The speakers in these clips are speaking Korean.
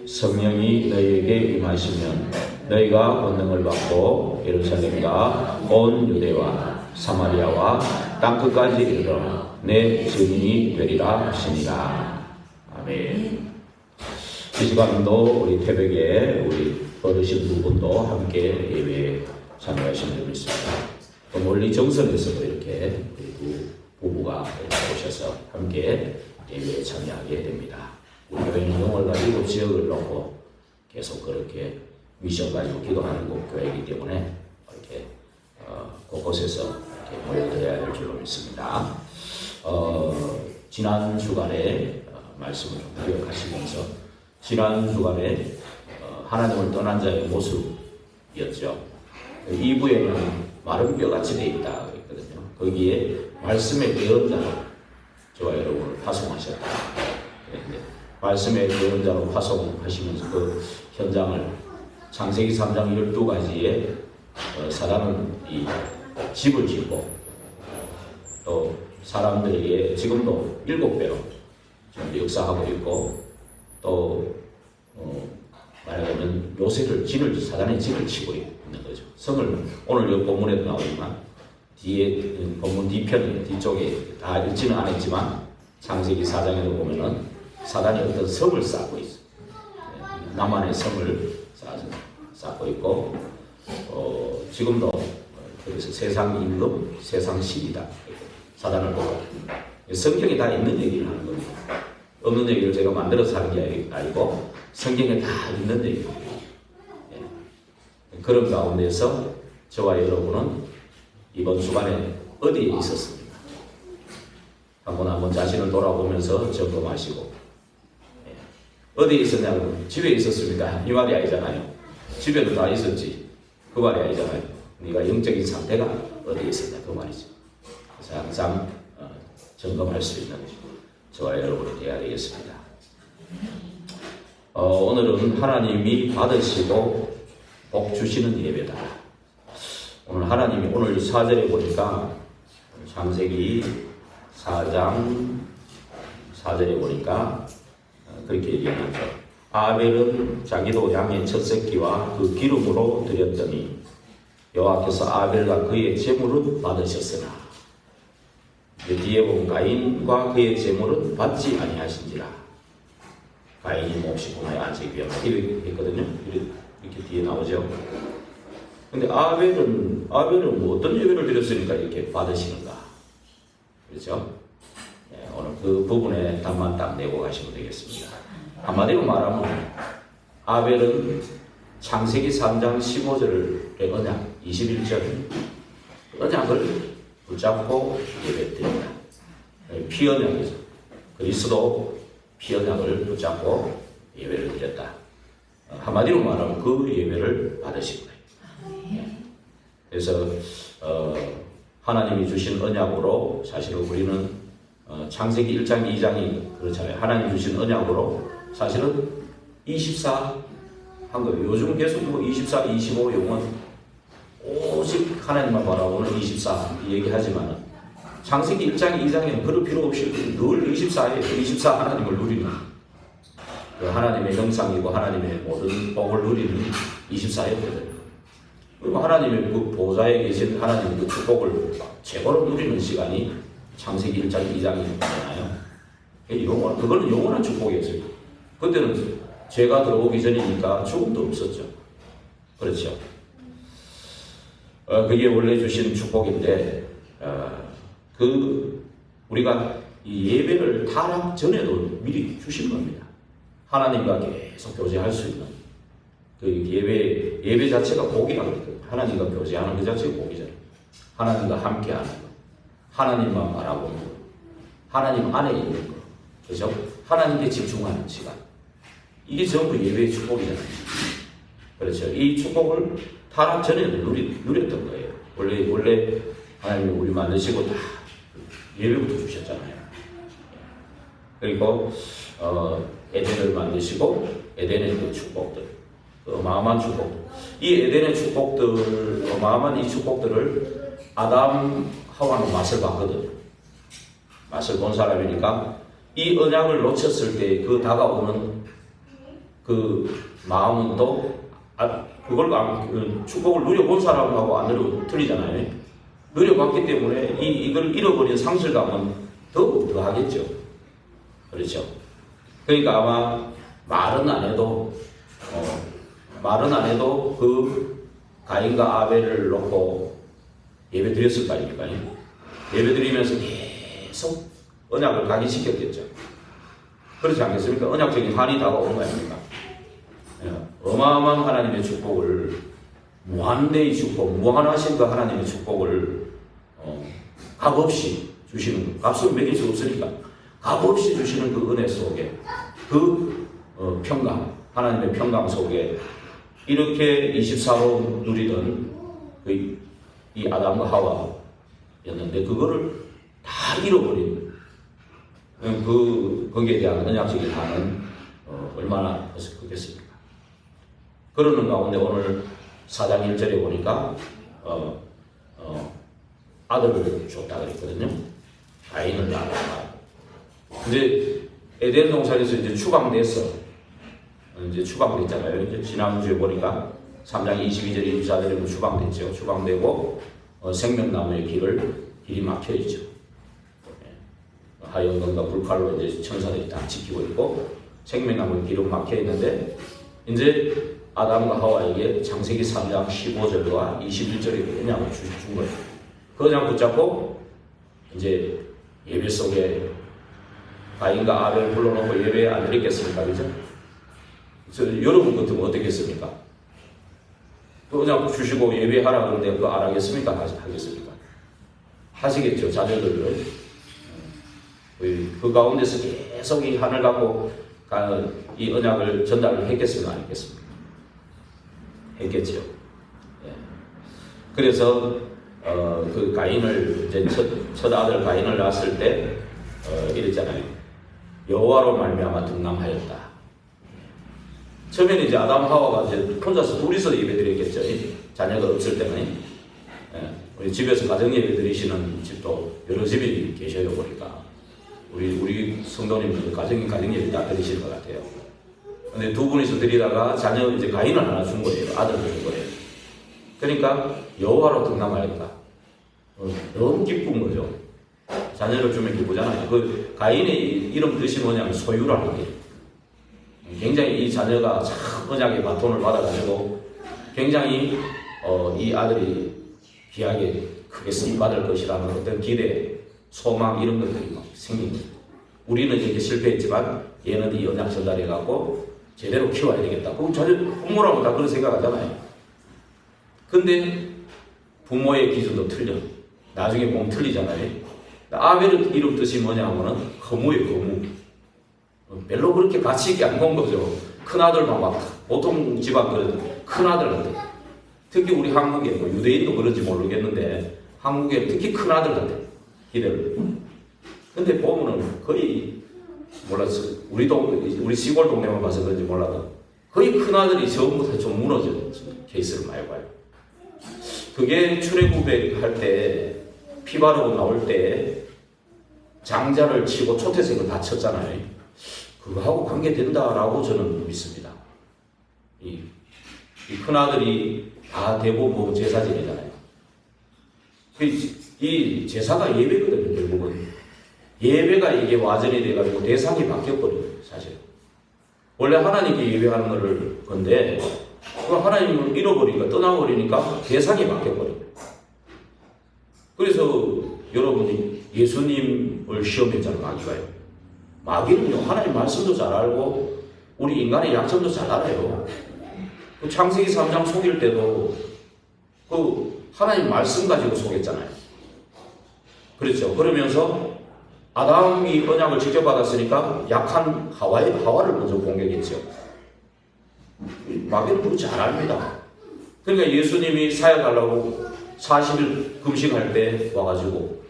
성령이 너희에게 임하시면 너희가 권능을 받고 예루살렘과 온 유대와 사마리아와 땅끝까지 이르러 내 증인이 되리라 하시니라. 아멘. 이 시간도 우리 태백에 우리 어르신 두 분도 함께 예배에 참여하신 줄 믿습니다. 또 멀리 정선에서도 이렇게 두 부부가 오셔서 함께 예배에 참여하게 됩니다. 우리 교회는 영을 가지고 지역을 놓고 계속 그렇게 미션 가지고 기도하는 교회이기 때문에 이렇게 곳곳에서 이렇게 모여드려야 될 줄로 믿습니다. 지난 주간에 말씀을 좀 기억하시면서 지난 주간에 하나님을 떠난 자의 모습이었죠. 2부에는 마른 뼈같이 되어 있다 그랬거든요. 거기에 말씀의 예언자로 저와 여러분을 파송하셨다. 말씀의 예언자로 파송하시면서 그 현장을 창세기 3장 12가지에 사람은 이 집을 짓고 또 사람들에게 지금도 7배로 역사하고 있고 또 말하자면 요새를 사단의 진을 치고 있는 거죠. 성을 오늘 이 본문에도 나오지만 뒤에 본문 뒤편 뒤쪽에 다 읽지는 않았지만 창세기 4장에도 보면은 사단이 어떤 성을 쌓고 있어요. 나만의 성을 쌓고 있고 지금도 그래서 세상 임금, 세상 신이다. 사단을 보고 성경에 다 있는 얘기를 하는 겁니다. 없는 얘기를 제가 만들어서 하는 게 아니고 성경에 다 있는 얘기입니다. 그런 가운데서 저와 여러분은 이번 주간에 어디에 있었습니까? 한번 자신을 돌아보면서 점검하시고 어디에 있었냐고 집에 있었습니까? 이 말이 아니잖아요. 집에도 다 있었지. 그 말이 아니잖아요. 네가 영적인 상태가 어디에 있었냐 그 말이죠. 그래서 항상 점검할 수 있는 저와 여러분이 되어야 되겠습니다. 오늘은 하나님이 받으시고 복 주시는 예배다. 오늘 하나님이 오늘 4절에 보니까 창세기 4장 4절에 보니까 그렇게 얘기하죠. 아벨은 자기도 양의 첫 새끼와 그 기름으로 드렸더니 여호와께서 아벨과 그의 제물은 받으셨으나 뒤에 보면 가인과 그의 제물은 받지 아니하신지라. 가인이 몹시 공의 안식이 이렇게 했거든요. 이렇게 뒤에 나오죠. 근데 아벨은 뭐 어떤 예배를 드렸으니까 이렇게 받으시는가? 그렇죠? 네, 오늘 그 부분에 답만 딱 내고 가시면 되겠습니다. 한마디로 말하면 아벨은 창세기 3장 15절의 언약 21절 언약을 붙잡고 예배드립니다. 피언약이죠. 그리스도 피언약을 붙잡고 예배를 드렸다. 한마디로 말하면 그 예배를 받으신 거예요. 그래서 하나님이 주신 언약으로 사실은 우리는 창세기 1장 2장이 그렇잖아요. 하나님 주신 언약으로 사실은 24 한 거예요. 요즘 계속 뭐 24, 25 용은 오직 하나님만 바라보는 24 얘기하지만 창세기 1장 2장에는 그럴 필요 없이 늘 24에 24 하나님을 누리는 그 하나님의 형상이고 하나님의 모든 복을 누리는 24였거든요. 그리고 하나님의 그 보좌에 계신 하나님의 그 축복을 최고로 누리는 시간이 창세기 1장 2장이잖아요. 그거는 영원한 축복이었어요. 그때는 죄가 들어오기 전이니까 죽음도 없었죠. 그렇죠. 그게 원래 주신 축복인데 우리가 이 예배를 타락 전에도 미리 주신 겁니다. 하나님과 계속 교제할 수 있는 그 예배 자체가 복이라고 그랬거든요. 하나님과 교제하는 그 자체가 복이잖아요. 하나님과 함께하는 것, 하나님만 바라보는 것, 하나님 안에 있는 것, 그렇죠? 하나님께 집중하는 시간. 이게 전부 예배의 축복이잖아요. 그렇죠. 이 축복을 타락 전에도 누렸던 거예요. 원래 하나님이 우리 만드시고 다 예배부터 주셨잖아요. 그리고 에덴을 만드시고 에덴의 그 축복들, 그 어마어마한 축복들, 이 에덴의 축복들, 어마어마한 이 축복들을 아담 하와는 맛을 봤거든요. 맛을 본 사람이니까 이 언약을 놓쳤을 때 그 다가오는 그 마음은 또 그걸 축복을 누려본 사람하고 안 누려 틀리잖아요. 누려봤기 때문에 이걸 잃어버린 상실감은 더 하겠죠. 그렇죠. 그러니까 아마 말은 안 해도 그 가인과 아벨을 놓고 예배 드렸을 거 아닙니까? 예배 드리면서 계속 언약을 각인시켰겠죠. 그렇지 않겠습니까? 언약적인 한이 다가오는 거 아닙니까? 어마어마한 하나님의 축복을, 무한대의 축복, 무한하신 그 하나님의 축복을 값없이 주시는, 값을 매길 수 없으니까 값없이 주시는 그 은혜 속에, 그 평강, 하나님의 평강 속에 이렇게 24로 누리던 이 아담과 하와였는데 그거를 다 잃어버린 거기에 대한 언약적인 한은 얼마나 크겠습니까? 그러는 가운데 오늘 4장 1절에 보니까 아들을 줬다 그랬거든요. 가인을 낳았다. 이제 에덴 동산에서 이제 추방됐어. 이제 추방됐잖아요. 이제 지난주에 보니까 3장 22절 24절에 추방됐죠. 추방되고 생명나무의 길이 막혀 있죠. 하얀건과 불칼로 이제 천사들이 다 지키고 있고 생명나무의 길은 막혀 있는데 이제 아담과 하와에게 창세기 3장 15절과 21절에 언약을 준 거예요. 그 언약 붙잡고 이제 예배 속에 가인과 아벨을 불러놓고 예배 안 드리겠습니까? 그죠? 여러분 같으면 어떻겠습니까? 또 언약 주시고 예배하라 그러는데 그거 안 하겠습니까? 하겠습니까? 하시겠죠. 자녀들을. 그 가운데서 계속 이 한을 갖고 이 언약을 전달을 했겠습니까? 안 했겠습니까? 했겠죠. 예. 그래서 그 가인을 이제 첫 아들 가인을 낳았을 때 이랬잖아요. 여호와로 말미암아 등남하였다. 처음에는 이제 아담 하와가 이제 혼자서 둘이서 예배드렸겠죠. 자녀가 없을 때는. 예. 우리 집에서 가정 예배 드리시는 집도 여러 집이 계셔요 보니까. 우리 성도님들 가정 예배 다 드리실 것 같아요. 근데 두 분이서 드리다가 자녀 이제 가인을 하나 준 거예요. 아들을 준 거예요. 그러니까 여호와로 등남하였다. 너무 기쁜 거죠. 자녀를 주면 기쁘잖아요. 그 가인의 이름 뜻이 뭐냐면 소유라는 게. 굉장히 이 자녀가 참 언약의 바톤을 받아가지고 굉장히 이 아들이 귀하게 크게 쓰임받을 것이라는 어떤 기대, 소망 이런 것들이 막 생긴 거예요. 우리는 이렇게 실패했지만 얘는 이 언약 전달해갖고 제대로 키워야 되겠다. 그럼 자녀 부모라고 다 그런 생각하잖아요. 근데 부모의 기준도 틀려. 나중에 보면 틀리잖아요. 아벨의 이름 뜻이 뭐냐면은 거무예요, 거무. 별로 그렇게 가치 있게 안 본 거죠. 큰아들만 막 보통 집안 큰아들 같아. 특히 우리 한국에 뭐 유대인도 그런지 모르겠는데 한국에 특히 큰아들 같아. 기대를. 근데 보면은 거의 몰랐어. 우리 시골 동네만 봐서 그런지 몰라도 거의 큰아들이 전부 다 좀 무너진 케이스를 많이 봐요. 그게 출애굽에 할 때 피 바르고 나올 때 장자를 치고 초태생을 다 쳤잖아요. 그거하고 관계된다라고 저는 믿습니다. 이 큰아들이 다 대부분 제사진이잖아요. 이 제사가 예배거든요, 결국은. 예배가 이게 와전이 돼가지고 대상이 바뀌어버려요, 사실. 원래 하나님께 예배하는 건데, 하나님을 잃어버리니까, 떠나버리니까 대상이 바뀌어버려요. 그래서 여러분이 예수님을 시험했잖아요, 마귀가요. 마귀는요, 하나님 말씀도 잘 알고, 우리 인간의 약점도 잘 알아요. 그 창세기 3장 속일 때도, 하나님 말씀 가지고 속였잖아요. 그렇죠. 그러면서, 아담이 언약을 직접 받았으니까, 약한 하와를 먼저 공격했죠. 마귀는 그거 잘 압니다. 그러니까 예수님이 사역하려고 40일 금식할 때 와가지고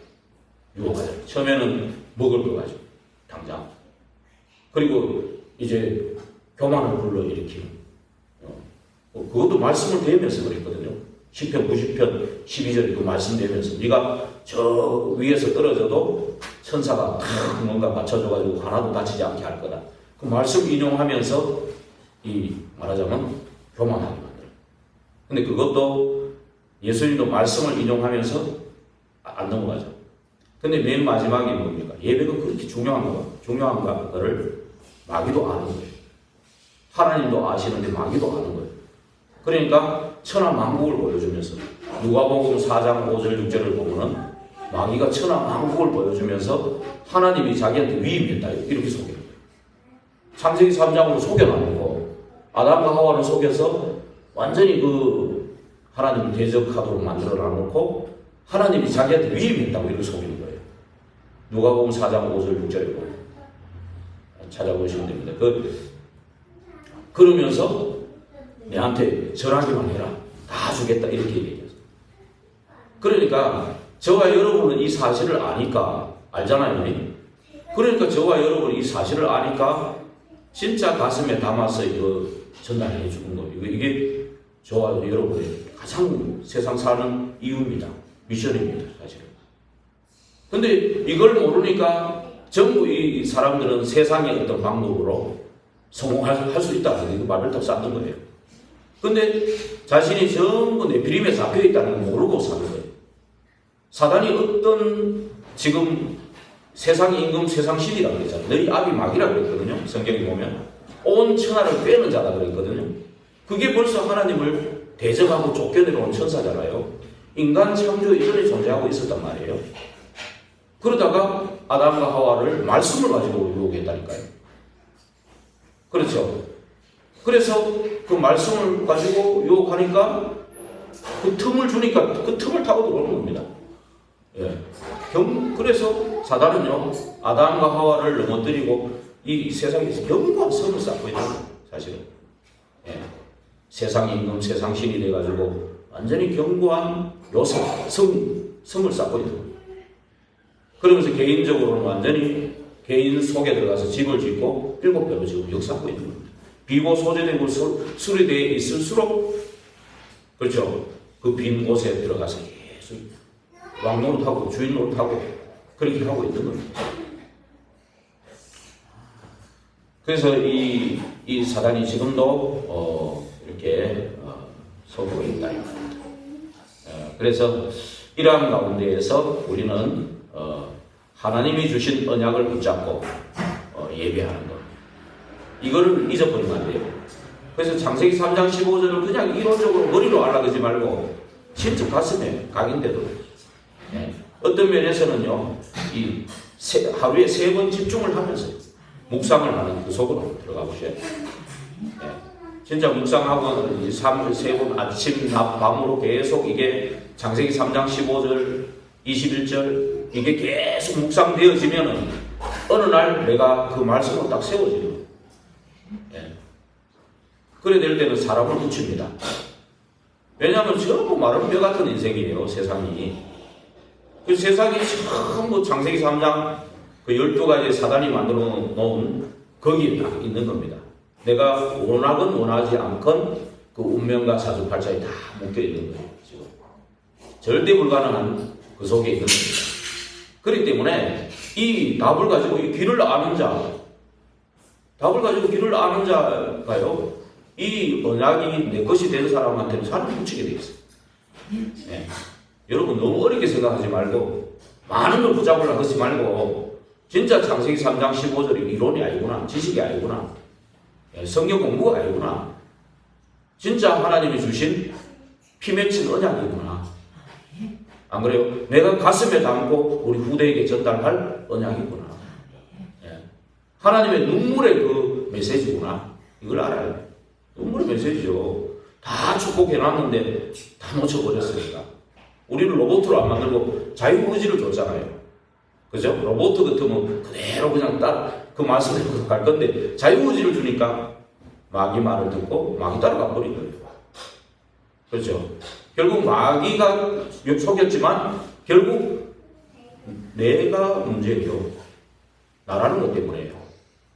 유혹하죠. 처음에는 먹을 거 가지고 당장. 그리고 이제 교만을 불러일으키는. 그것도 말씀을 대면서 그랬거든요. 10편 90편 12절에 그 말씀 대면서 네가 저 위에서 떨어져도 천사가 탁 뭔가 받쳐줘가지고 하나도 다치지 않게 할 거다. 그 말씀 인용하면서 이 말하자면 교만하게 만들어요. 근데 그것도 예수님도 말씀을 인용하면서 안 넘어가죠. 근데 맨 마지막에 뭡니까? 예배가 그렇게 중요한가? 그거를 마귀도 아는 거예요. 하나님도 아시는데 마귀도 아는 거예요. 그러니까 천하만국을 보여주면서 누가복음 4장 5절 6절을 보면은 마귀가 천하만국을 보여주면서 하나님이 자기한테 위임했다 이렇게 속여요. 창세기 3장으로 속여놨고 아담과 하와를 속여서 완전히 그 하나님을 대적하도록 만들어 놔놓고 하나님이 자기한테 위임했다고 이렇게 속이는 거예요. 누가복음 4장 5절 6절에 보면 찾아보시면 됩니다. 그러면서 내한테 절하기만 해라. 다 주겠다. 이렇게 얘기했어요. 그러니까 저와 여러분은 이 사실을 아니까 알잖아요. 그러니까 저와 여러분이 이 사실을 아니까 진짜 가슴에 담아서 이거 전달해 주는 거예요. 이게 저와 여러분의 가장 세상 사는 이유입니다. 미션입니다. 사실은. 근데 이걸 모르니까 전부 이 사람들은 세상의 어떤 방법으로 성공할 수 있다. 이거 말을 다 쌓는 거예요. 근데 자신이 전부 네피림에 잡혀 있다는 걸 모르고 사는 거예요. 사단이 어떤 지금 세상의 임금 세상 신이라고 그랬잖아요. 너희 아비 마귀라고 그랬거든요. 성경에 보면 온 천하를 꿰는 자다 그랬거든요. 그게 벌써 하나님을 대적하고 쫓겨내려온 천사잖아요. 인간 창조 이전에 존재하고 있었단 말이에요. 그러다가 아담과 하와를 말씀을 가지고 유혹했다니까요. 그렇죠. 그래서 그 말씀을 가지고 유혹하니까 그 틈을 주니까 그 틈을 타고 들어오는 겁니다. 예. 그래서 사단은요, 아담과 하와를 넘어뜨리고 이 세상에서 견고한 성을 쌓고 있는 거예요, 사실은. 예. 세상 임금, 세상 신이 돼가지고 완전히 견고한 성을 쌓고 있는 거예요. 그러면서 개인적으로는 완전히 개인 속에 들어가서 집을 짓고 7배로 지금 역사하고 있는 겁니다. 비고 소재되고 수리되어 있을수록, 그렇죠. 그 빈 곳에 들어가서 계속 왕 노릇하고 주인 노릇하고 그렇게 하고 있는 겁니다. 그래서 이 사단이 지금도 이렇게 서고 있다. 그래서 이러한 가운데에서 우리는 하나님이 주신 언약을 붙잡고 예배하는 것. 이거를 잊어버리면 안 돼요. 그래서 창세기 3장 15절을 그냥 이론적으로 머리로 알아가지 말고 진짜 가슴에 각인대도 어떤 면에서는요, 하루에 3번 집중을 하면서 묵상을 하는 그 속으로 들어가 보셔야 돼요. 진짜 묵상하고 3번 아침, 낮, 밤으로 계속 이게 창세기 3장 15절, 21절 이게 계속 묵상되어지면은 어느 날 내가 그 말씀으로 딱 세워지는 거예요. 그래 될 때는 사람을 붙입니다. 왜냐하면 전부 마른 뼈 같은 인생이에요, 세상이. 그 세상이 전부 창세기 3장 그 12가지 사단이 만들어 놓은 거기에 딱 있는 겁니다. 내가 원하건 원하지 않건 그 운명과 사주팔자에 다 묶여 있는 거예요, 지금. 절대 불가능한 그 속에 있는 겁니다. 그렇기 때문에 이 답을 가지고 이 길을 아는 자가요, 이 언약이 내 것이 된 사람한테는 사람을 붙이게 돼 있어요. 여러분 너무 어렵게 생각하지 말고 많은 걸 붙잡으려고 하지 말고 진짜 창세기 3장 15절이 이론이 아니구나, 지식이 아니구나, 성경 공부가 아니구나, 진짜 하나님이 주신 피 맺힌 언약이구나. 안 그래요? 내가 가슴에 담고 우리 후대에게 전달할 언약이구나. 하나님의 눈물의 그 메시지구나. 이걸 알아요. 눈물의 메시지죠. 다 축복해놨는데 다 놓쳐버렸으니까. 우리를 로봇으로 안 만들고 자유의지를 줬잖아요. 그죠? 로봇 같으면 그대로 그냥 그 말씀대로 갈 건데 자유의지를 주니까 마귀 말을 듣고 마귀 따라가 버린 거예요. 그렇죠? 결국 마귀가 속였지만 결국 내가 문제예요. 나라는 것 때문에요.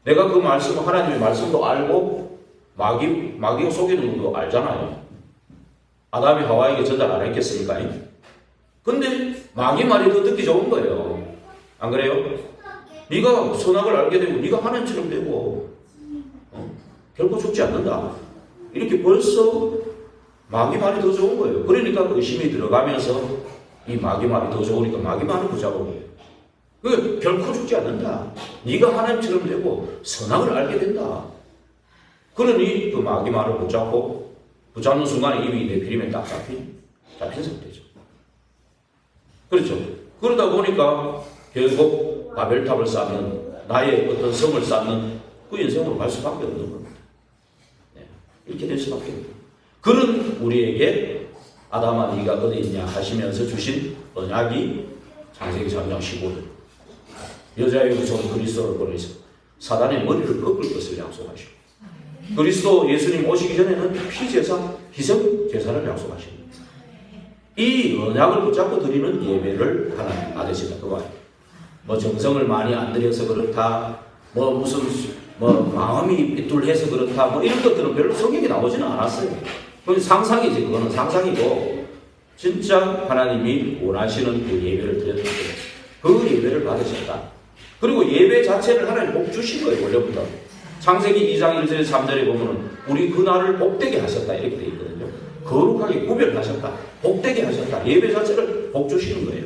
내가 그 말씀, 하나님의 말씀도 알고 마귀가 속이는 것도 알잖아요. 아담이 하와에게 전달 안 했겠습니까? 근데 마귀 말이 더 듣기 좋은 거예요. 안 그래요? 네가 선악을 알게 되고 네가 하나님처럼 되고 결코 죽지 않는다. 이렇게 벌써 마귀 말이 더 좋은 거예요. 그러니까 의심이 들어가면서 이 마귀 말이 더 좋으니까 마귀 말을 붙잡은 거예요. 그 결코 죽지 않는다. 네가 하나님처럼 되고 선악을 알게 된다. 그러니 그 마귀 말을 붙잡는 순간에 이미 내 피림에 딱 잡힌 상태죠. 그렇죠. 그러다 보니까 결국 바벨탑을 쌓는 나의 어떤 성을 쌓는 그 인생으로 갈 수밖에 없는 겁니다. 네. 이렇게 될 수밖에 없는 겁니다. 그런 우리에게 아담아 네가 어디 있냐 하시면서 주신 언약이 창세기 3장 15절 여자의 후손 그리스도를 보내서 사단의 머리를 꺾을 것을 약속하시고 그리스도 예수님 오시기 전에는 피제사, 희생제사를 약속하십니다. 이 언약을 붙잡고 드리는 예배를 하나님 아드시다. 그거예요. 뭐 정성을 많이 안 들여서 그렇다, 뭐 무슨 마음이 삐뚤해서 그렇다, 뭐 이런 것들은 별로 성경에 나오지는 않았어요. 그건 상상이지. 그거는 상상이고 진짜 하나님이 원하시는 그 예배를 드렸는데 그 예배를 받으셨다. 그리고 예배 자체를 하나님 복 주신 거예요. 원래부터 창세기 2장 1절에 3절에 보면은 우리 그날을 복되게 하셨다 이렇게 되어 있거든요. 거룩하게 구별하셨다, 복되게 하셨다. 예배 자체를 복 주시는 거예요.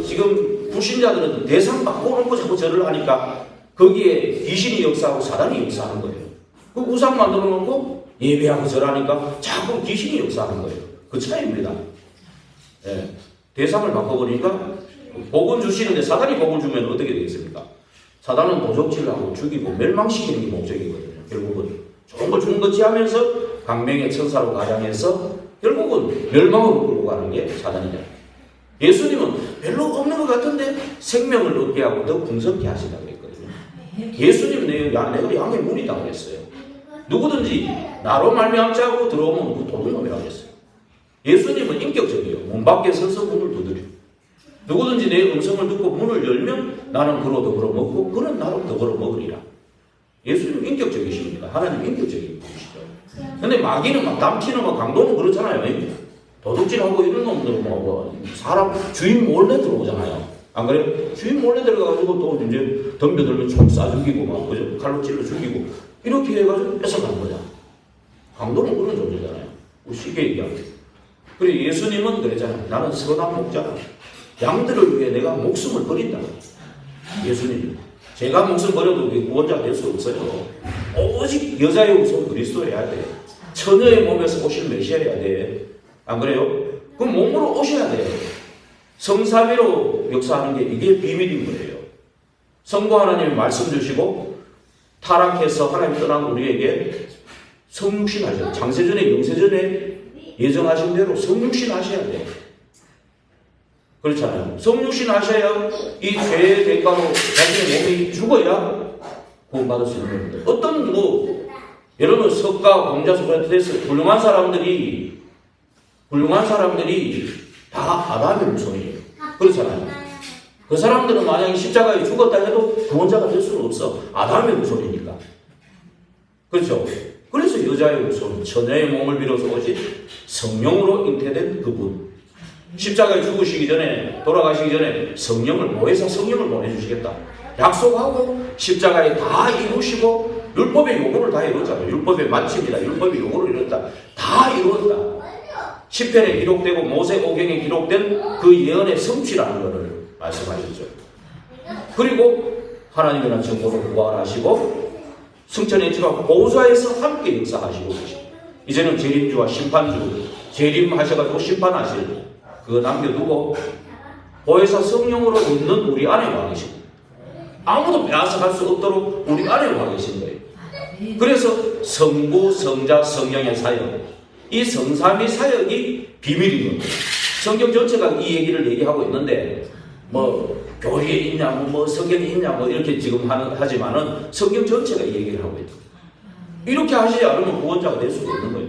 지금 불신자들은 대상 바꿔놓고 자꾸 절을 하니까 거기에 귀신이 역사하고 사단이 역사하는 거예요. 그 우상 만들어 놓고 예배하고 절하니까 자꾸 귀신이 역사하는 거예요. 그 차이입니다. 예. 대상을 바꿔버리니까 복은 주시는데 사단이 복을 주면 어떻게 되겠습니까? 사단은 도적질을 하고 죽이고 멸망시키는 게 목적이거든요. 결국은 좋은 걸 주는 거지 하면서 강명의 천사로 가장해서 결국은 멸망으로 끌고 가는 게 사단이잖아요. 예수님은 별로 없는 것 같은데 생명을 얻게 하고 더 풍성케 하신다고 했거든요. 예수님은 내가 양의 문이라고 그랬어요. 누구든지 나로 말미암지 하고 들어오면 그 도둑놈이라고 했어요. 예수님은 인격적이에요. 문 밖에 서서 문을 두드려. 누구든지 내 음성을 듣고 문을 열면 나는 그로 더불어 먹고 그는 나로 더불어 먹으리라. 예수님은 인격적이십니다. 하나님 인격적인 분이시죠. 근데 마귀는 막 남치는 막 강도는 그렇잖아요. 도둑질하고 이런 놈들은 뭐 사람 주인 몰래 들어오잖아요. 안 그래요? 주인 몰래 들어가가지고 또 이제 덤벼들면 총 쏴 죽이고 막 그죠? 칼로 찔러 죽이고 이렇게 해가지고 뺏어가는 거잖아. 강도는 그런 존재잖아요. 우리 쉽게 얘기하면. 그리고 예수님은 그랬잖아요. 나는 선한 목자다. 양들을 위해 내가 목숨을 버린다. 예수님. 제가 목숨 버려도 구원자가 될 수 없어요. 오직 여자의 후손 그리스도여야 돼. 처녀의 몸에서 오실 메시아여야 돼. 안 그래요? 그럼 몸으로 오셔야 돼요. 성삼위로 역사하는 게 이게 비밀인 거예요. 성부 하나님이 말씀 주시고 타락해서 하나님 떠난 우리에게 성육신 하셔야 돼요. 장세전에 영세전에 예정하신 대로 성육신 하셔야 돼요. 그렇잖아요. 성육신 하셔야 이 죄의 대가로 자신의 몸이 죽어야 구원받을 수 있는 겁니다. 어떤 여러분 석가 공자 소크라테스 훌륭한 사람들이 다 아담의 후손이에요. 그렇잖아요. 그 사람들은 만약에 십자가에 죽었다 해도 구원자가 될 수는 없어. 아담의 후손이니까. 그렇죠. 그래서 여자의 후손, 처녀의 몸을 빌어서 오신 성령으로 잉태된 그분. 십자가에 죽으시기 전에, 돌아가시기 전에 성령을, 보혜사 성령을 보내주시겠다. 약속하고 십자가에 다 이루시고 율법의 요구를 다 이뤘잖아요. 율법의 마침이다. 율법의 요구를 이뤘다. 다 이루었다. 시편에 기록되고 모세오경에 기록된 그 예언의 성취라는 것을 말씀하셨죠. 그리고 하나님이라는 정보로 부활하시고 승천의 지가 보좌에서 함께 역사하시고 계십니다. 이제는 재림주와 심판주, 재림하셔가지고 심판하실 그거 남겨두고 보혜사 성령으로 있는 우리 안에 와 계십니다. 아무도 빼앗아갈 수 없도록 우리 안에 와 계신 거예요. 그래서 성부, 성자, 성령의 사역, 이 성삼위 사역이 비밀인 겁니다. 성경 전체가 이 얘기를 얘기하고 있는데 뭐 교리에 있냐, 뭐 성경에 있냐, 뭐 이렇게 지금 하지만은 성경 전체가 이 얘기를 하고 있다. 이렇게 하시지 않으면 구원자가 될 수가 없는 거예요.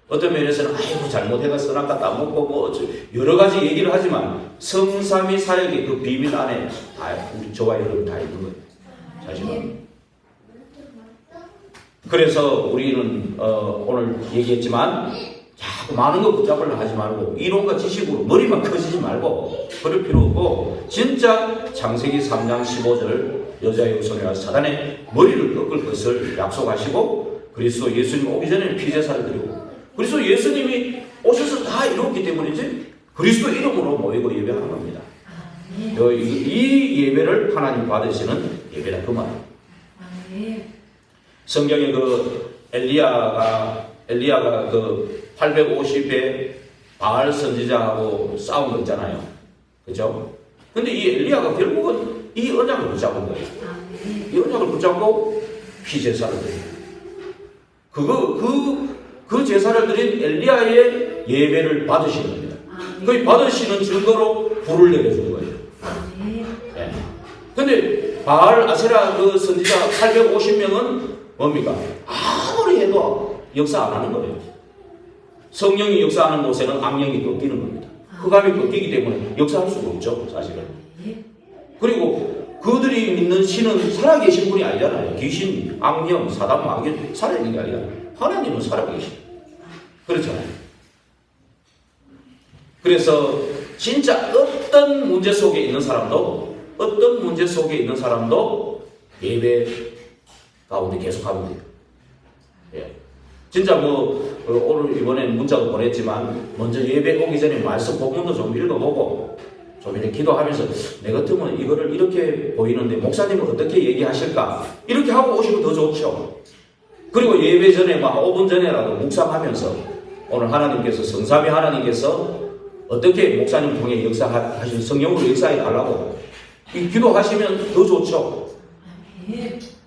어떤 면에서는 아이고 잘못해가 선악과 따먹고 뭐 여러 가지 얘기를 하지만 성삼위 사역의 그 비밀 안에 다 우리 저와 여러분 다 있는 거예요. 사실은. 그래서 우리는 오늘 얘기했지만 자꾸 많은 거 붙잡으려 하지 말고 이론과 지식으로 머리만 커지지 말고 그럴 필요 없고 진짜 창세기 3장 15절 여자의 후손이라 사단의 머리를 꺾을 것을 약속하시고 그리스도 예수님 오기 전에 피제사를 드리고 그리스도 예수님이 오셔서 다 이루었기 때문이지 그리스도 이름으로 모이고 예배하는 겁니다. 이 예배를 하나님 받으시는 예배다 그 말이에요. 성경에 그 엘리야가 그 850의 바알 선지자하고 싸운 거 있잖아요. 그죠? 근데 이 엘리야가 결국은 이 언약을 붙잡은 거예요. 이 언약을 붙잡고 피제사를 드려요. 그 제사를 드린 엘리야의 예배를 받으시는 겁니다. 그 받으시는 증거로 불을 내려준 거예요. 네. 근데 바알 아세라 그 선지자 850명은 뭡니까? 아무리 해도 역사 안 하는 거예요. 성령이 역사하는 곳에는 악령이 꺾이는 겁니다. 흑암이 꺾이기 때문에 역사할 수가 없죠, 사실은. 그리고 그들이 믿는 신은 살아계신 분이 아니잖아요. 귀신, 악령, 사단, 마귀 살아있는 게 아니라 하나님은 살아계신. 그렇잖아요. 그래서 진짜 어떤 문제 속에 있는 사람도 예배 가운데 계속하면 돼요. 예. 진짜 오늘 이번엔 문자도 보냈지만 먼저 예배 오기 전에 말씀 본문도 좀 읽어보고 좀 이렇게 기도하면서 내 같으면 이거를 이렇게 보이는데 목사님은 어떻게 얘기하실까 이렇게 하고 오시면 더 좋죠. 그리고 예배 전에 5분 전에라도 묵상하면서 오늘 하나님께서 성삼위 하나님께서 어떻게 목사님 통해 역사하신 성령으로 역사해 달라고 기도하시면 더 좋죠.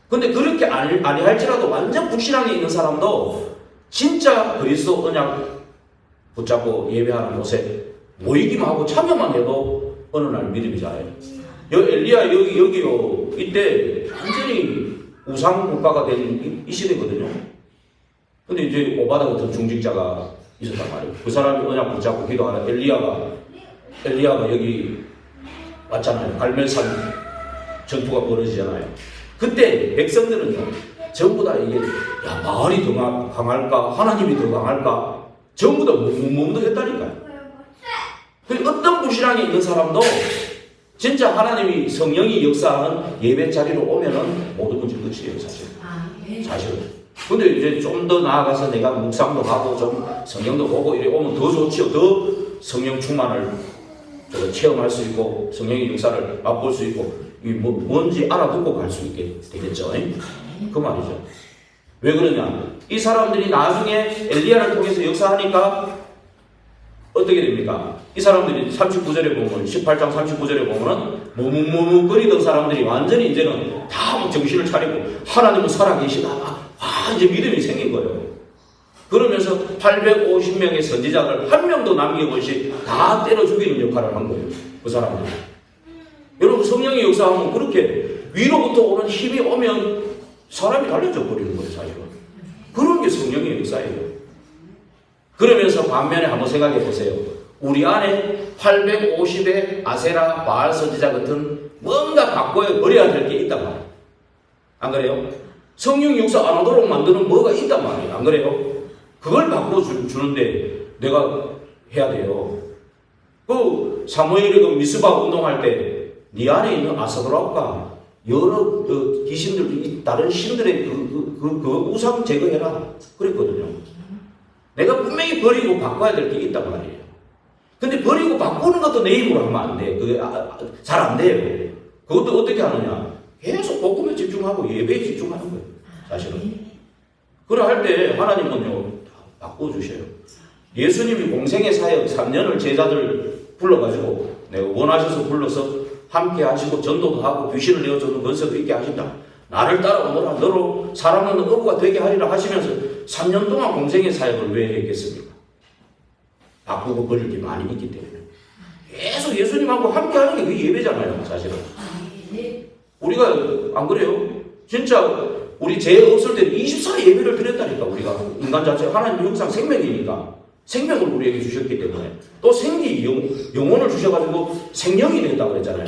근데 그렇게 아니할지라도 완전 불신앙에 있는 사람도 진짜 그리스도 언약 붙잡고 예배하는 곳에 모이기만 하고 참여만 해도 어느 날 믿음이 자라요. 엘리야 여기요 이때 완전히 우상 국가가 된 이 시대거든요. 근데 이제 오바다 같은 중직자가 있었단 말이에요. 그 사람이 언약 붙잡고 기도하는 엘리야가 여기 왔잖아요. 갈멜산 전투가 벌어지잖아요. 그때 백성들은요 전부 다 이게 바알이 더 강할까 하나님이 더 강할까 전부 다 묵묵했다니까요. 어떤 불신앙이 있는 사람도 진짜 하나님이 성령이 역사하는 예배 자리로 오면은 모든 문제 끝이에요, 사실은. 근데 이제 좀 더 나아가서 내가 묵상도 하고 좀 성령도 보고 이래 오면 더 좋지요. 더 성령 충만을 체험할 수 있고 성령의 역사를 맛볼 수 있고 뭔지 알아듣고 갈 수 있게 되겠죠. 그 말이죠. 왜 그러냐? 이 사람들이 나중에 엘리야를 통해서 역사하니까 어떻게 됩니까? 이 사람들이 39절에 보면 18장 39절에 보면은 머뭇거리던 사람들이 완전히 이제는 다 정신을 차리고 하나님은 살아계시다. 이제 믿음이 생긴 거예요. 그러면서 850명의 선지자들 한 명도 남김없이 다 때려 죽이는 역할을 한 거예요. 그 사람들이. 여러분 성령의 역사하면 그렇게 위로부터 오는 힘이 오면 사람이 달라져 버리는 거예요, 사실은. 그런 게 성령의 역사예요. 그러면서 반면에 한번 생각해 보세요. 우리 안에 850의 아세라 바알 선지자 같은 뭔가 바꿔 버려야 될 게 있단 말이에요. 안 그래요? 성령 역사 안 하도록 만드는 뭐가 있단 말이에요. 안 그래요? 그걸 바꿔주는데 내가 해야 돼요. 그 사무엘이 그 미스바 운동할 때 네 안에 있는 아사드락과 여러 귀신들, 다른 신들의 그 우상 제거해라. 그랬거든요. 내가 분명히 버리고 바꿔야 될 게 있단 말이에요. 근데 버리고 바꾸는 것도 내 힘으로 하면 안 돼. 그게 잘 안 돼요. 그것도 어떻게 하느냐. 계속 복음에 집중하고 예배에 집중하는 거예요. 사실은. 그래 할 때 하나님은요, 바꿔주셔요. 예수님이 공생의 사역 3년을 제자들 불러가지고 내가 원하셔서 불러서 함께 하시고 전도도 하고 귀신을 내어주는 권세도 있게 하신다. 나를 따라오너라. 너로 사람은 어부가 되게 하리라 하시면서 3년 동안 공생의 사역을 왜 했겠습니까? 바꾸고 버릴 게 많이 있기 때문에. 계속 예수님하고 함께 하는 게 그게 예배잖아요, 사실은. 우리가 안 그래요? 진짜 우리 죄 없을 때 24 예배를 드렸다니까. 우리가 인간 자체 하나님 형상 생명이니까 생명을 우리에게 주셨기 때문에 또 생기 영혼을 주셔가지고 생명이 됐다고 그랬잖아요.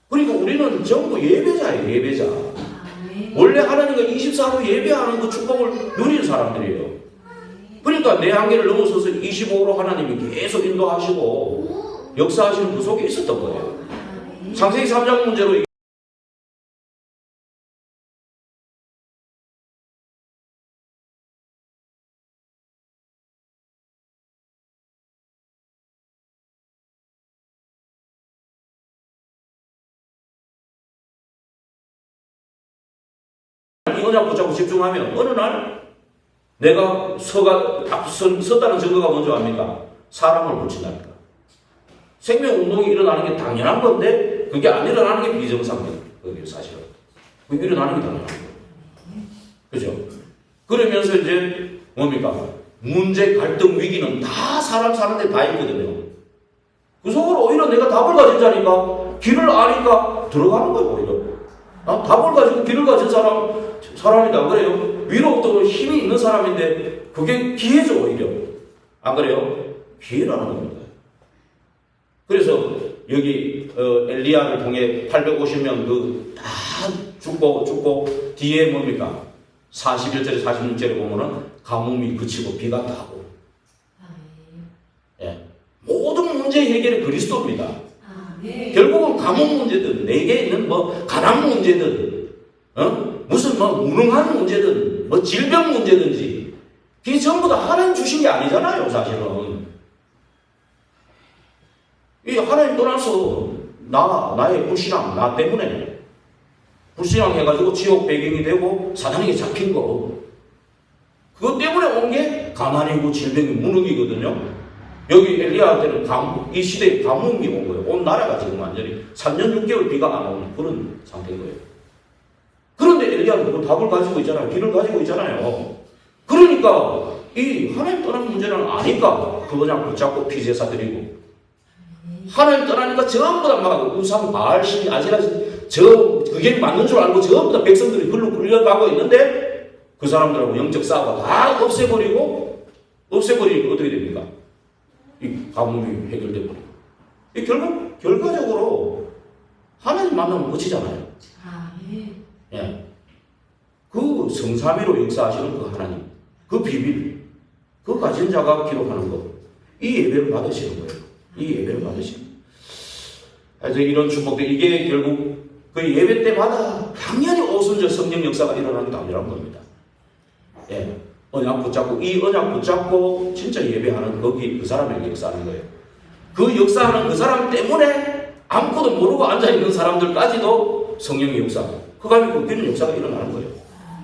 그리고 우리는 전부 예배자예요. 예배자. 원래 하나님과 24로 예배하는 그 축복을 누리는 사람들이에요. 그러니까 내 한계를 넘어서서 25로 하나님이 계속 인도하시고 역사하시는 그 속에 있었던 거예요. 창세기 3장 문제로 언약 붙잡고 집중하면 어느 날 내가 섰다는 증거가 뭔지 압니까? 사람을 붙인다니까. 생명운동이 일어나는 게 당연한 건데 그게 안 일어나는 게 비정상적이에요. 사실은. 그게 일어나는 게 당연한 거예요. 그죠? 그러면서 이제 뭡니까? 문제, 갈등, 위기는 다 사람 사는데 다 있거든요. 그 속으로 오히려 내가 답을 가진 자니까 길을 아니까 들어가는 거예요. 오히려. 답을 가지고 길을 가진 사람이다. 그래요? 위로부터 힘이 있는 사람인데 그게 기회죠. 오히려. 안 그래요? 기회라는 겁니다. 그래서 여기 엘리야를 통해 850명 다 죽고 뒤에 뭡니까? 41절에 46절에 보면은 가뭄이 그치고 비가 나고. 예. 모든 문제 해결은 그리스도입니다. 결국은 가뭄 문제든 내게 있는 가난 문제든 무슨 무능한 문제든 질병 문제든지 그게 전부 다 하나님 주신 게 아니잖아요. 사실은 이 하나님 떠나서 나의 불신앙 나 때문에 불신앙해가지고 지옥 배경이 되고 사단에게 잡힌 거 그것 때문에 온 게 가난이고 질병이 무능이거든요. 여기 엘리야한테는 이 시대에 가뭄이 온 거예요. 온 나라가 지금 완전히 3년 6개월 비가 안 오는 그런 상태인 거예요. 그런데 엘리야는 그 답을 가지고 있잖아요. 길을 가지고 있잖아요. 그러니까 이 하나님 떠난 문제는 아니까 그냥 붙잡고 피제사 드리고 하나님 떠나니까 전부 다 막 우상 바알신 아세라신 그게 맞는 줄 알고 전부 다 백성들이 글로 끌려가고 있는데 그 사람들하고 영적 싸움을 다 없애버리고 어떻게 됩니까? 이 가뭄이 해결돼 버리고. 이 결과적으로 하나님 만나면 끝이잖아요. 예. 그 성삼위로 역사하시는 그 하나님, 그 비밀, 그 가진 자가 기록하는 것, 이 예배를 받으시는 거예요. 이 예배를 받으시는 거예요. 그래서 이런 축복들, 이게 결국 그 예배 때마다 당연히 오순절 성령 역사가 일어나는 게 당연한 겁니다. 예. 언약 붙잡고, 이 언약 붙잡고 진짜 예배하는 거기 그 사람에게 역사하는 거예요. 그 역사하는 그 사람 때문에 아무것도 모르고 앉아있는 사람들까지도 성령의 역사, 그감이 꺾이는 역사가 일어나는 거예요.